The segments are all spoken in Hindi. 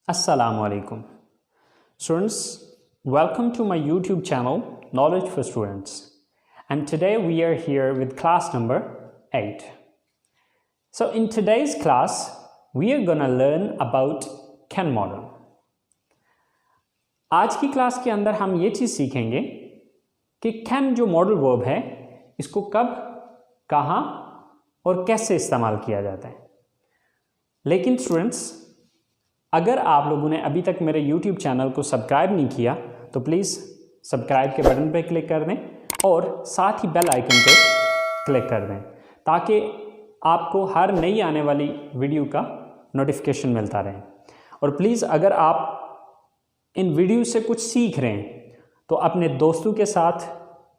Assalamu alaikum. Students, welcome to my YouTube channel Knowledge for Students, and today we are here with class number 8. So in today's class we are gonna learn about Ken model. आज की क्लास के अंदर हम ये चीज़ सीखेंगे कि कैन जो मॉडल वर्ब है इसको कब, कहाँ और कैसे इस्तेमाल किया जाता है। लेकिन स्टूडेंट्स, अगर आप लोगों ने अभी तक मेरे YouTube चैनल को सब्सक्राइब नहीं किया तो प्लीज़ सब्सक्राइब के बटन पर क्लिक कर दें और साथ ही बेल आइकन पे क्लिक कर दें ताकि आपको हर नई आने वाली वीडियो का नोटिफिकेशन मिलता रहे। और प्लीज़ अगर आप इन वीडियो से कुछ सीख रहे हैं तो अपने दोस्तों के साथ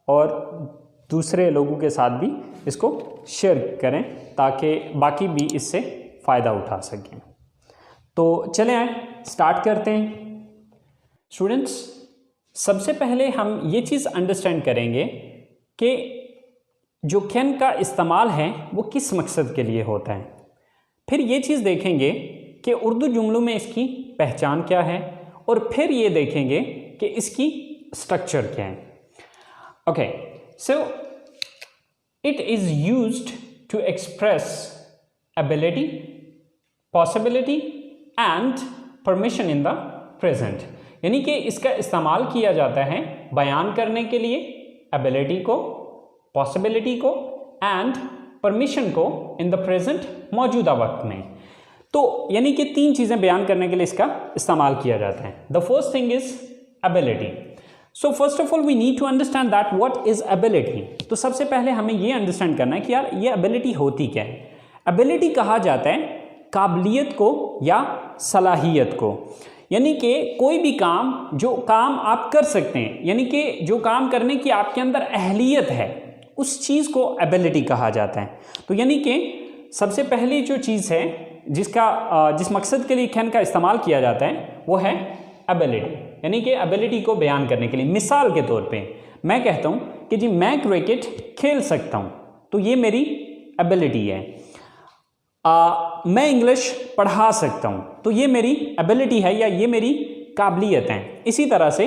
और दूसरे लोगों के साथ भी इसको शेयर करें ताकि बाकी भी इससे फ़ायदा उठा सकें। तो चलें आए स्टार्ट करते हैं। स्टूडेंट्स, सबसे पहले हम ये चीज़ अंडरस्टैंड करेंगे कि जो कैन का इस्तेमाल है वो किस मकसद के लिए होता है। फिर ये चीज़ देखेंगे कि उर्दू जुमलों में इसकी पहचान क्या है और फिर ये देखेंगे कि इसकी स्ट्रक्चर क्या है। Okay, so it is used to express ability, possibility and permission in the present, यानी कि इसका इस्तेमाल किया जाता है बयान करने के लिए एबिलिटी को, पॉसिबिलिटी को एंड परमिशन को इन द प्रेजेंट, मौजूदा वक्त में। तो यानी कि तीन चीज़ें बयान करने के लिए इसका इस्तेमाल किया जाता है। The first thing is ability. So first of all we need to understand that what is ability. तो सबसे पहले हमें ये अंडरस्टैंड करना है कि यार ये एबिलिटी होती क्या है। एबिलिटी कहा जाता है काबिलियत को या सलाहियत को, यानी कि कोई भी काम जो काम आप कर सकते हैं, यानी कि जो काम करने की आपके अंदर अहलियत है उस चीज़ को एबिलिटी कहा जाता है। तो यानी कि सबसे पहली जो चीज़ है जिस मकसद के लिए कैन का इस्तेमाल किया जाता है वो है एबिलिटी, यानी कि एबिलिटी को बयान करने के लिए। मिसाल के तौर पे मैं कहता हूँ कि जी मैं क्रिकेट खेल सकता हूँ, तो ये मेरी एबिलिटी है। मैं इंग्लिश पढ़ा सकता हूँ, तो ये मेरी एबिलिटी है या ये मेरी काबिलियत है। इसी तरह से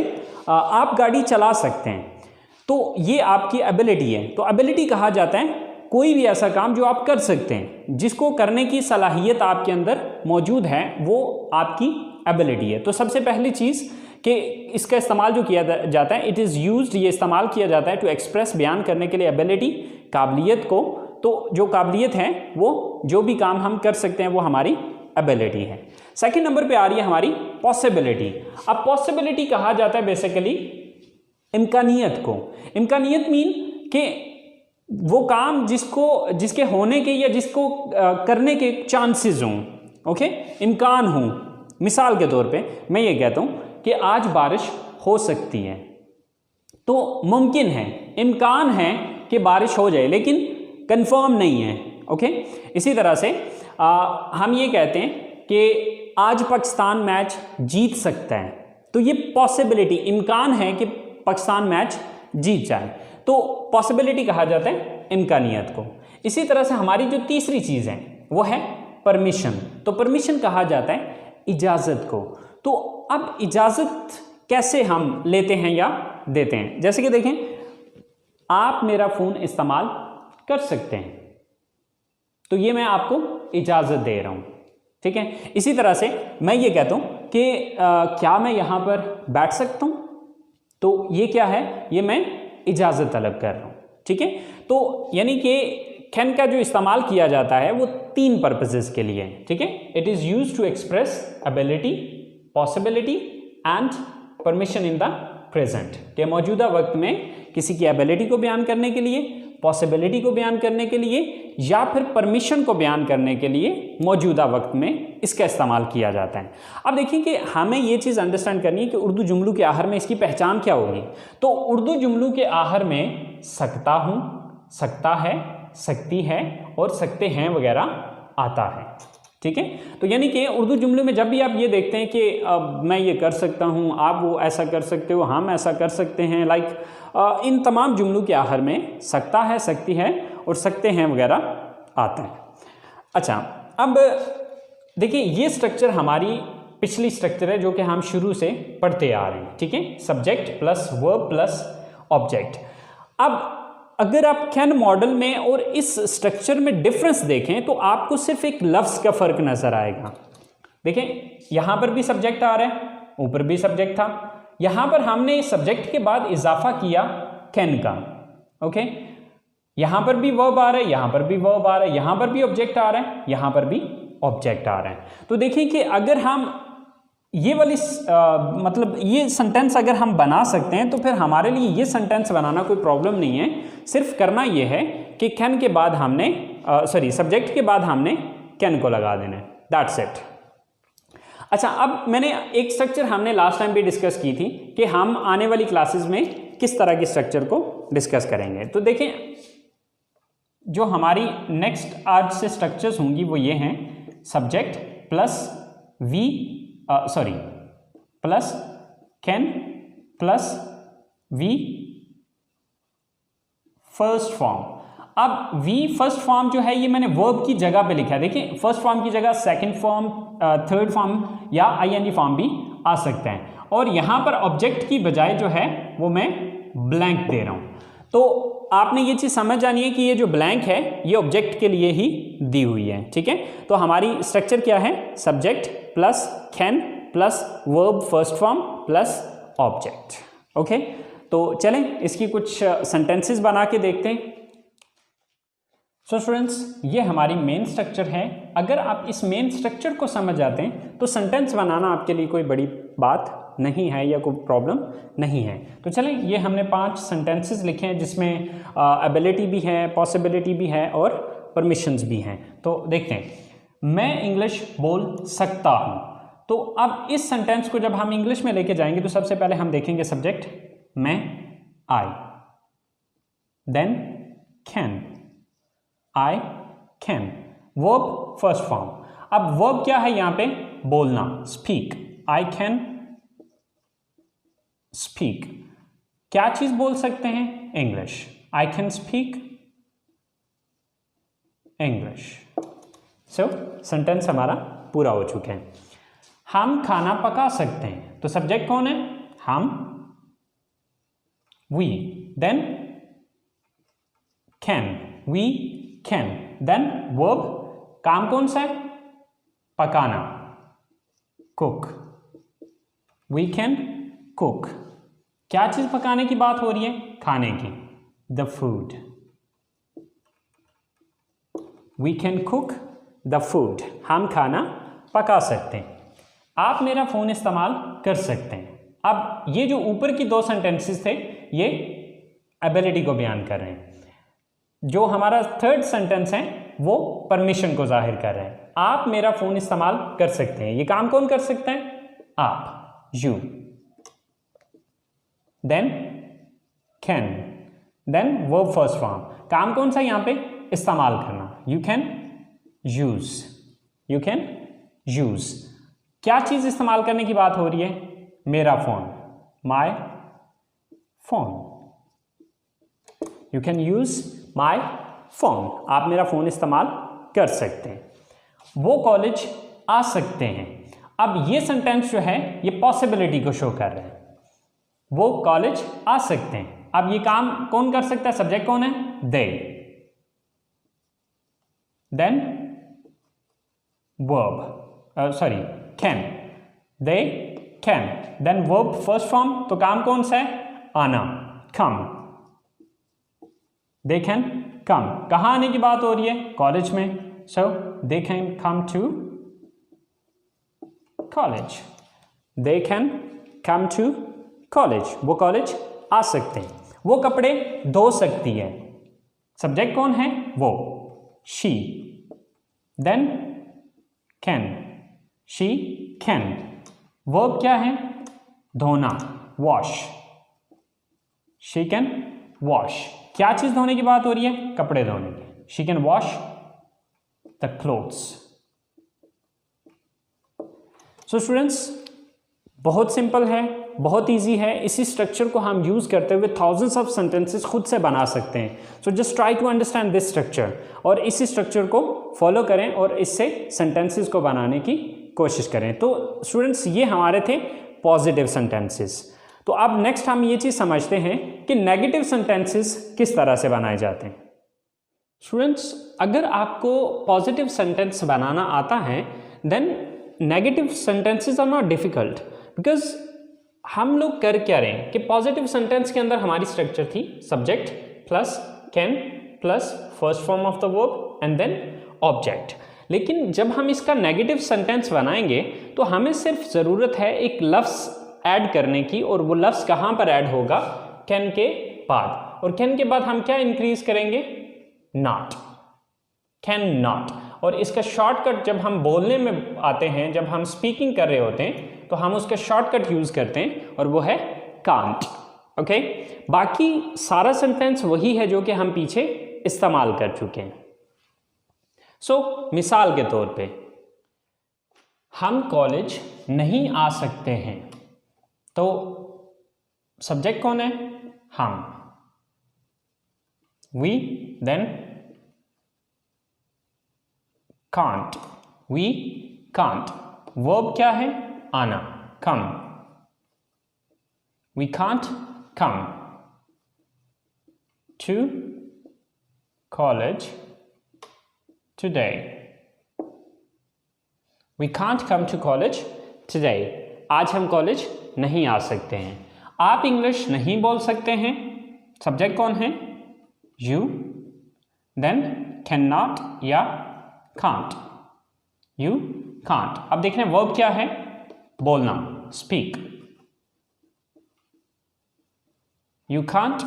आप गाड़ी चला सकते हैं, तो ये आपकी एबिलिटी है। तो एबिलिटी कहा जाता है कोई भी ऐसा काम जो आप कर सकते हैं, जिसको करने की सलाहियत आपके अंदर मौजूद है, वो आपकी एबिलिटी है। तो सबसे पहली चीज़ कि इसका इस्तेमाल जो किया जाता है, इट इज़ यूज्ड, ये इस्तेमाल किया जाता है टू एक्सप्रेस, बयान करने के लिए एबिलिटी, काबिलियत को। तो जो काबिलियत है वो जो भी काम हम कर सकते हैं वो हमारी एबिलिटी है। सेकंड नंबर पे आ रही है हमारी पॉसिबिलिटी। अब पॉसिबिलिटी कहा जाता है बेसिकली इम्कानियत को। इम्कानियत मीन कि वो काम जिसके होने के या जिसको करने के चांसेस हों, ओके, इम्कान हों। मिसाल के तौर पे मैं ये कहता हूँ कि आज बारिश हो सकती है, तो मुमकिन है, इम्कान है कि बारिश हो जाए, लेकिन कंफर्म नहीं है। ओके, इसी तरह से हम ये कहते हैं कि आज पाकिस्तान मैच जीत सकता है, तो ये पॉसिबिलिटी, इम्कान है कि पाकिस्तान मैच जीत जाए, तो पॉसिबिलिटी कहा जाता है इम्कानियत को। इसी तरह से हमारी जो तीसरी चीज़ है वो है परमिशन। तो परमिशन कहा जाता है इजाज़त को। तो अब इजाज़त कैसे हम लेते हैं या देते हैं, जैसे कि देखें, आप मेरा फ़ोन इस्तेमाल कर सकते हैं, तो ये मैं आपको इजाज़त दे रहा हूँ, ठीक है। इसी तरह से मैं ये कहता हूँ कि क्या मैं यहाँ पर बैठ सकता हूँ, तो ये क्या है, ये मैं इजाज़त तलब कर रहा हूँ, ठीक है। तो यानी कि कैन का जो इस्तेमाल किया जाता है वो तीन पर्पसेस के लिए है, ठीक है। It is used to express ability, possibility and permission in the present, के मौजूदा वक्त में किसी की एबिलिटी को बयान करने के लिए, पॉसिबिलिटी को बयान करने के लिए या फिर परमिशन को बयान करने के लिए मौजूदा वक्त में इसका इस्तेमाल किया जाता है। अब देखिए कि हमें ये चीज़ अंडरस्टैंड करनी है कि उर्दू जुमलों के आखिर में इसकी पहचान क्या होगी। तो उर्दू जुमलों के आखिर में सकता हूँ, सकता है, सकती है और सकते हैं वगैरह आता है, ठीक है। तो यानी कि उर्दू जुमलों में जब भी आप ये देखते हैं कि मैं ये कर सकता हूँ, आप वो ऐसा कर सकते हो, हम ऐसा कर सकते हैं, लाइक इन तमाम जुमलों के आखिर में सकता है, सकती है और सकते हैं वगैरह आता है। अच्छा, अब देखिए ये स्ट्रक्चर हमारी पिछली स्ट्रक्चर है जो कि हम शुरू से पढ़ते आ रहे हैं, ठीक है, subject plus verb plus object. अब अगर आप कैन मॉडल में और इस स्ट्रक्चर में डिफरेंस देखें तो आपको सिर्फ एक लफ्ज़ का फ़र्क नज़र आएगा। देखें यहाँ पर भी सब्जेक्ट आ रहा है, ऊपर भी सब्जेक्ट था, यहाँ पर हमने सब्जेक्ट के बाद इजाफा किया कैन का, ओके, यहाँ पर भी वर्ब आ रहा है, यहाँ पर भी वर्ब आ रहा है, यहाँ पर भी ऑब्जेक्ट आ रहा है, यहाँ पर भी ऑब्जेक्ट आ रहा है। तो देखिए कि अगर हम ये वाली मतलब ये सेंटेंस अगर हम बना सकते हैं तो फिर हमारे लिए ये सेंटेंस बनाना कोई प्रॉब्लम नहीं है। सिर्फ करना ये है कि कैन के बाद हमने सब्जेक्ट के बाद हमने कैन को लगा देना है, दैट्स इट। अच्छा, अब मैंने एक स्ट्रक्चर हमने लास्ट टाइम भी डिस्कस की थी कि हम आने वाली क्लासेस में किस तरह के स्ट्रक्चर को डिस्कस करेंगे। तो देखें, जो हमारी नेक्स्ट आज से स्ट्रक्चर्स होंगी वो ये हैं, subject plus plus can plus V first form. अब वी फर्स्ट फॉर्म जो है ये मैंने वर्ब की जगह पे लिखा है। देखिए, फर्स्ट फॉर्म की जगह सेकंड फॉर्म, थर्ड फॉर्म या आईएनजी फॉर्म भी आ सकते हैं, और यहां पर ऑब्जेक्ट की बजाय जो है वो मैं ब्लैंक दे रहा हूं। तो आपने ये चीज़ समझ जानी है कि ये जो ब्लैंक है ये ऑब्जेक्ट के लिए ही दी हुई है, ठीक है। तो हमारी स्ट्रक्चर क्या है, subject plus can plus verb first form plus object, okay. तो चलें इसकी कुछ सेंटेंसेस बना के देखते हैं। सो स्टूडेंट्स, ये हमारी मेन स्ट्रक्चर है। अगर आप इस मेन स्ट्रक्चर को समझ जाते हैं तो सेंटेंस बनाना आपके लिए कोई बड़ी बात नहीं है या कोई प्रॉब्लम नहीं है। तो चलें, ये हमने 5 सेंटेंसेस लिखे हैं जिसमें एबिलिटी भी है, पॉसिबिलिटी भी है और परमिशंस भी हैं। तो देखते हैं, मैं इंग्लिश बोल सकता हूँ। तो अब इस सेंटेंस को जब हम इंग्लिश में लेके जाएंगे तो सबसे पहले हम देखेंगे सब्जेक्ट मैं, I, then can, I can, verb first form. अब वर्ब क्या है यहाँ पे, बोलना, स्पीक, आई कैन स्पीक। क्या चीज बोल सकते हैं, English, I can speak English. So sentence हमारा पूरा हो चुका है। हम खाना पका सकते हैं, तो सब्जेक्ट कौन है, हम, we, then can, we can, then verb, काम कौन सा है, पकाना, कुक, वी कैन कुक। क्या चीज पकाने की बात हो रही है, खाने की, the food, we can cook the food, हम खाना पका सकते हैं। आप मेरा फोन इस्तेमाल कर सकते हैं। अब ये जो ऊपर की 2 सेंटेंसेस थे ये एबिलिटी को बयान कर रहे हैं। जो हमारा थर्ड सेंटेंस है वो परमिशन को जाहिर कर रहे हैं। आप मेरा फोन इस्तेमाल कर सकते हैं, ये काम कौन कर सकता है, आप, you, then can, then verb first form, काम कौन सा यहां पे, इस्तेमाल करना, you can use, you can use. क्या चीज इस्तेमाल करने की बात हो रही है, मेरा phone, my phone, you can use my phone, आप मेरा फोन इस्तेमाल कर सकते हैं। वो कॉलेज आ सकते हैं। अब ये सेंटेंस जो है ये पॉसिबिलिटी को शो कर रहे हैं, वो कॉलेज आ सकते हैं। अब ये काम कौन कर सकता है, सब्जेक्ट कौन है, they, then verb can, they can, then verb first form, तो काम कौन सा है, आना, कम, दे कैन कम। कहाँ आने की बात हो रही है, कॉलेज में, so they can come to college, they can come to college, वो कॉलेज आ सकते हैं। वो कपड़े धो सकती है, सब्जेक्ट कौन है, वो, she, then can, she can, verb क्या है, धोना, वॉश, शी कैन वॉश। क्या चीज धोने की बात हो रही है, कपड़े धोने की, she can wash the clothes. So students, बहुत सिंपल है, बहुत इजी है। इसी स्ट्रक्चर को हम यूज करते हुए थाउजेंड्स ऑफ सेंटेंसेस खुद से बना सकते हैं। So just try to understand this structure और इसी स्ट्रक्चर को फॉलो करें और इससे सेंटेंसेस को बनाने की कोशिश करें। तो स्टूडेंट्स ये हमारे थे पॉजिटिव सेंटेंसेस। तो अब नेक्स्ट हम ये चीज़ समझते हैं कि नेगेटिव सेंटेंसेस किस तरह से बनाए जाते हैं। स्टूडेंट्स अगर आपको पॉजिटिव सेंटेंस बनाना आता है then negative sentences are not difficult, because हम लोग कर क्या रहे हैं कि पॉजिटिव सेंटेंस के अंदर हमारी स्ट्रक्चर थी subject plus can plus first form of the verb and then object. लेकिन जब हम इसका नेगेटिव सेंटेंस बनाएंगे तो हमें सिर्फ ज़रूरत है एक लफ्ज़ ऐड करने की, और वो लफ्ज़ कहाँ पर ऐड होगा, कैन के बाद। और कैन के बाद हम क्या इंक्रीज करेंगे, नॉट, कैन नॉट। और इसका शॉर्टकट जब हम बोलने में आते हैं, जब हम स्पीकिंग कर रहे होते हैं तो हम उसका शॉर्टकट यूज़ करते हैं और वो है कांट। ओके, बाकी सारा सेंटेंस वही है जो कि हम पीछे इस्तेमाल कर चुके हैं। सो मिसाल के तौर पे हम कॉलेज नहीं आ सकते हैं, तो सब्जेक्ट कौन है, हम, we, then can't, we can't. वर्ब क्या है, आना, come, we can't come to college today, we can't come to college today. आज हम कॉलेज नहीं आ सकते हैं। आप इंग्लिश नहीं बोल सकते हैं, सब्जेक्ट कौन है, यू, देन कैन नॉट या कांट, यू कांट। अब देखने वर्ब क्या है, बोलना, स्पीक, यू कांट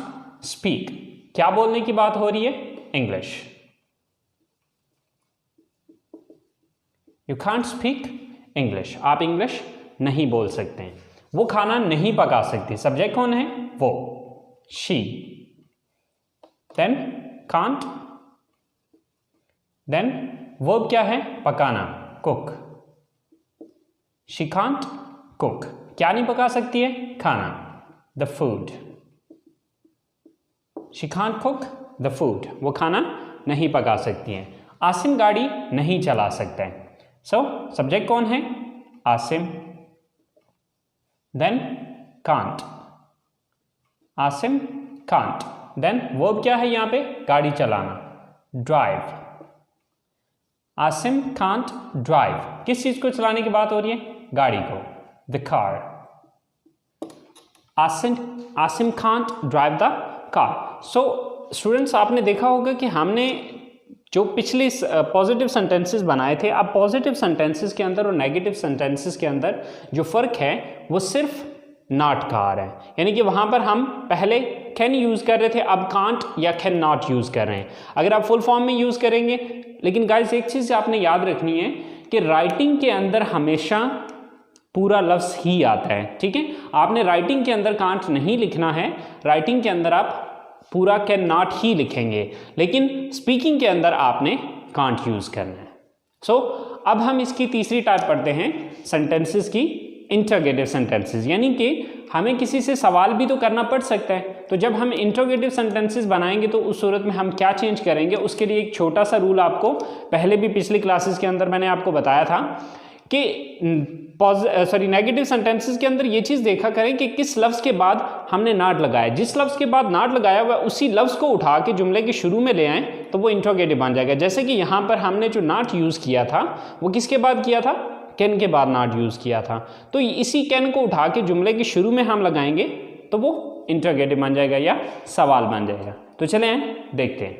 स्पीक। क्या बोलने की बात हो रही है, English, you can't speak English. आप इंग्लिश नहीं बोल सकते हैं। वो खाना नहीं पका सकती, सब्जेक्ट कौन है, वो, she, then can't, then verb क्या है, पकाना, कुक, शी कांट कुक। क्या नहीं पका सकती है, खाना, the food, she can't cook the food. वो खाना नहीं पका सकती है। आसिम गाड़ी नहीं चला सकता है, सो सब्जेक्ट कौन है, Asim, then can't, Asim can't. Then verb क्या है यहाँ पे, गाड़ी चलाना, ड्राइव, आसिम कांट ड्राइव। किस चीज को चलाने की बात हो रही है, गाड़ी को, the car, Asim can't drive the car. So students आपने देखा होगा कि हमने जो पिछले पॉजिटिव सेंटेंसेस बनाए थे, अब पॉजिटिव सेंटेंसेस के अंदर और नेगेटिव सेंटेंसेस के अंदर जो फ़र्क है वो सिर्फ नॉट का आ रहा है। यानी कि वहाँ पर हम पहले कैन यूज़ कर रहे थे, अब कांट या कैन नॉट यूज़ कर रहे हैं। अगर आप फुल फॉर्म में यूज़ करेंगे, लेकिन गाइस एक चीज़ आपने याद रखनी है कि राइटिंग के अंदर हमेशा पूरा लफ्ज़ ही आता है, ठीक है। आपने राइटिंग के अंदर कांट नहीं लिखना है, राइटिंग के अंदर आप पूरा कैन नॉट ही लिखेंगे, लेकिन स्पीकिंग के अंदर आपने कांट यूज़ करना है। सो अब हम इसकी तीसरी टाइप पढ़ते हैं सेंटेंसेस की, इंटरोगेटिव सेंटेंसेस। यानी कि हमें किसी से सवाल भी तो करना पड़ सकता है, तो जब हम इंटरोगेटिव सेंटेंसेस बनाएंगे तो उस सूरत में हम क्या चेंज करेंगे, उसके लिए एक छोटा सा रूल आपको पहले भी पिछली क्लासेस के अंदर मैंने आपको बताया था कि नेगेटिव सेंटेंसेस के अंदर ये चीज़ देखा करें कि किस लफ्ज़ के बाद हमने नॉट लगाया। जिस लफ्ज़ के बाद नॉट लगाया हुआ उसी लफ्ज़ को उठा के जुमले के शुरू में ले आएँ तो वो इंटरोगेटिव बन जाएगा। जैसे कि यहाँ पर हमने जो नॉट यूज़ किया था वो किसके बाद किया था, कैन के बाद नॉट यूज़ किया था। तो इसी कैन को उठा के जुमले के शुरू में हम लगाएंगे तो वो इंटरोगेटिव बन जाएगा या सवाल बन जाएगा। तो चलें देखते हैं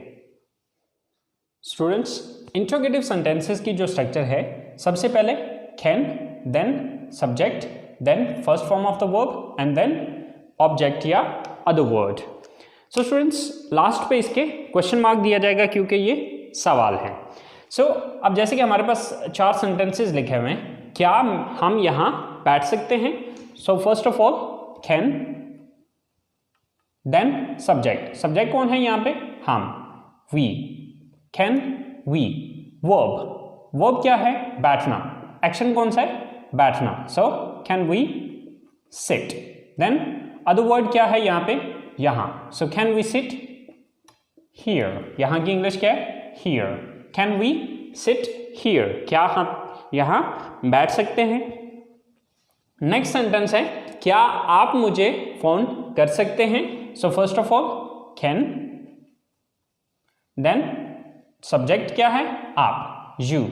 स्टूडेंट्स, इंटरोगेटिव सेंटेंसेस की जो स्ट्रक्चर है, सबसे पहले can, then subject, then first form of the verb and then object या other word. So students last पे इसके क्वेश्चन मार्क दिया जाएगा क्योंकि ये सवाल है। सो अब जैसे कि हमारे पास 4 सेंटेंसेस लिखे हुए हैं, क्या हम यहाँ बैठ सकते हैं? So first of all can, then subject, subject कौन है यहाँ पे, हम, we, can we. Verb, verb क्या है, बैठना, एक्शन कौन सा है, बैठना, so can we sit. Then other word क्या है यहाँ पे, यहाँ, so can we sit here. यहाँ की इंग्लिश क्या है, here. Can we sit here, क्या हम यहाँ बैठ सकते हैं। नेक्स्ट सेंटेंस है क्या आप मुझे फोन कर सकते हैं। So first of all can, then subject क्या है आप, you,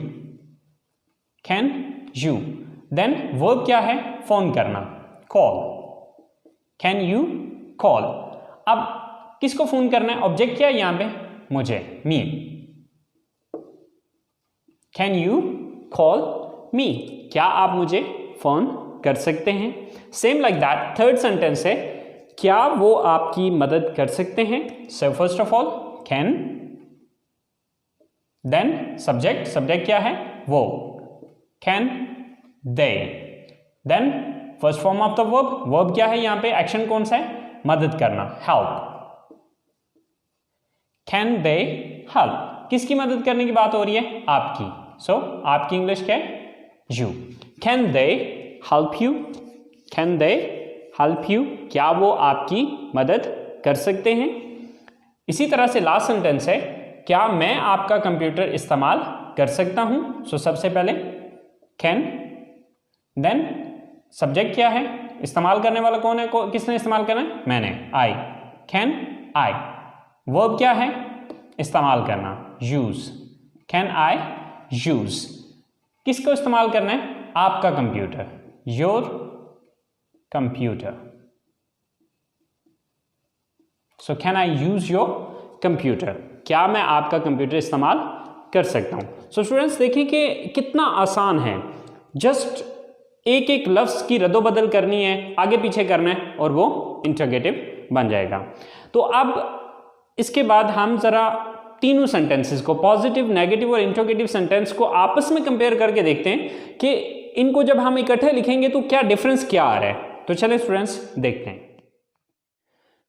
can you, then verb क्या है फोन करना, कॉल, कैन यू कॉल। अब किसको फोन करना है, ऑब्जेक्ट क्या है यहां पे, मुझे, me, can you call me, क्या आप मुझे फोन कर सकते हैं। Same like that third sentence है क्या वो आपकी मदद कर सकते हैं। So first of all can, then subject, subject क्या है वो, can they, then first form of the verb, verb क्या है यहां पे, एक्शन कौन सा है, मदद करना, हेल्प, कैन दे हेल्प, किसकी मदद करने की बात हो रही है, आपकी। सो आपकी इंग्लिश क्या है, you, can they help you, can they help you, क्या वो आपकी मदद कर सकते हैं। इसी तरह से लास्ट सेंटेंस है क्या मैं आपका कंप्यूटर इस्तेमाल कर सकता हूं। सो सबसे पहले कैन, देन सब्जेक्ट क्या है, इस्तेमाल करने वाला कौन है, किसने इस्तेमाल करना है, मैंने, आई, कैन आई, वर्ब क्या है, इस्तेमाल करना, यूज, कैन आई यूज, किसको इस्तेमाल करना है, आपका computer, your computer. So can I use your computer, क्या मैं आपका कंप्यूटर इस्तेमाल कर सकता हूं। सो स्टूडेंट्स देखिए कि कितना आसान है, जस्ट एक एक लफ्ज की रद्दोबदल करनी है, आगे पीछे करना है और वो इंटरोगेटिव बन जाएगा। तो अब इसके बाद हम जरा तीनों सेंटेंसेस को, पॉजिटिव, नेगेटिव और इंटरोगेटिव सेंटेंस को आपस में कंपेयर करके देखते हैं कि इनको जब हम इकट्ठे लिखेंगे तो क्या डिफरेंस क्या आ रहा है। तो चलिए स्टूडेंट्स देखते हैं।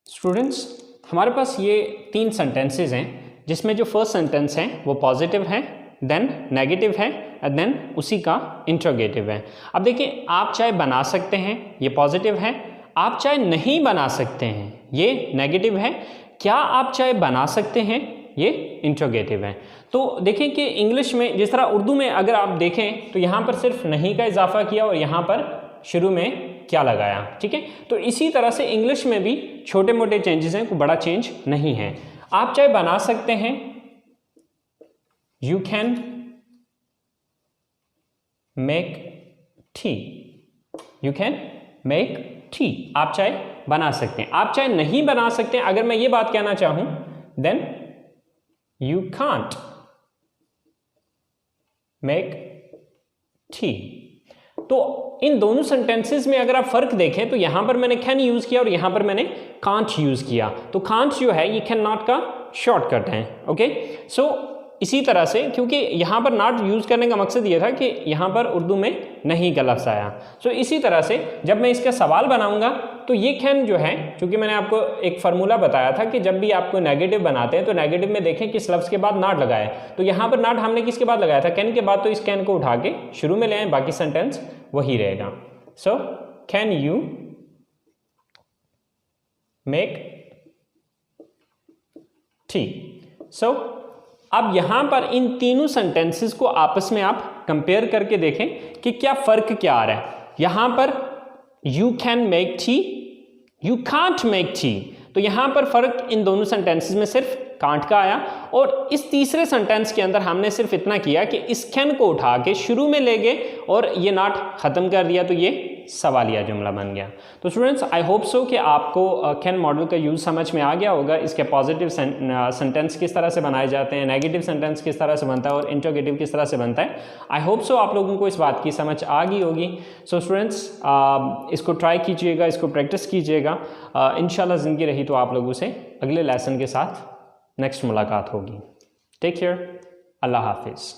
स्टूडेंट्स हमारे पास ये 3 सेंटेंसेस हैं जिसमें जो फर्स्ट सेंटेंस है वो पॉजिटिव है, देन नेगेटिव है एंड देन उसी का इंटरोगेटिव है। अब देखिए आप चाहे बना सकते हैं, ये पॉजिटिव है, आप चाहे नहीं बना सकते हैं, ये नेगेटिव है, क्या आप चाहे बना सकते हैं, ये इंटरोगेटिव है। तो देखें कि इंग्लिश में जिस तरह उर्दू में अगर आप देखें तो यहाँ पर सिर्फ नहीं का इजाफा किया और यहाँ पर शुरू में क्या लगाया, ठीक है। तो इसी तरह से इंग्लिश में भी छोटे मोटे चेंजेस हैं, कोई बड़ा चेंज नहीं है। आप चाहे बना सकते हैं, you can make tea, you can make tea, आप चाहे बना सकते हैं। आप चाहे नहीं बना सकते हैं, अगर मैं ये बात कहना चाहूं then you can't make tea. तो इन दोनों सेंटेंसेस में अगर आप फर्क देखें तो यहां पर मैंने कैन यूज किया और यहां पर मैंने कांट यूज किया। तो कांट जो है ये कैन नॉट का शॉर्टकट है, ओके। सो इसी तरह से क्योंकि यहाँ पर नॉट यूज़ करने का मकसद ये था कि यहाँ पर उर्दू में नहीं का लफ्ज़ आया। सो इसी तरह से जब मैं इसका सवाल बनाऊंगा तो ये कैन जो है, क्योंकि मैंने आपको एक फार्मूला बताया था कि जब भी आपको नेगेटिव बनाते हैं तो नेगेटिव में देखें किस लफ्ज़ के बाद नॉट लगाए। तो यहाँ पर नॉट हमने किसके बाद लगाया था, कैन के बाद, तो इस कैन को उठा के शुरू में ले आए, बाकी सेंटेंस वही रहेगा। So can you make tea. So अब यहां पर इन तीनों सेंटेंसेस को आपस में आप कंपेयर करके देखें कि क्या फर्क क्या आ रहा है। यहां पर you can make tea, you can't make tea, तो यहां पर फर्क इन दोनों सेंटेंसेस में सिर्फ कांट का आया। और इस तीसरे सेंटेंस के अंदर हमने सिर्फ इतना किया कि इस कैन को उठा के शुरू में ले गए और ये नॉट खत्म कर दिया, तो ये सवालिया जुमला बन गया। तो स्टूडेंट्स आई होप सो कि आपको कैन मॉडल का यूज़ समझ में आ गया होगा। इसके पॉजिटिव सेंटेंस किस तरह से बनाए जाते हैं, नेगेटिव सेंटेंस किस तरह से बनता है और इंटरोगेटिव किस तरह से बनता है। आई होप सो आप लोगों को इस बात की समझ आ गई होगी। सो स्टूडेंट्स इसको ट्राई कीजिएगा, इसको प्रैक्टिस कीजिएगा। इंशाल्लाह ज़िंदगी रही तो आप लोगों से अगले लेसन के साथ नेक्स्ट मुलाकात होगी। टेक केयर, अल्लाह हाफिज़।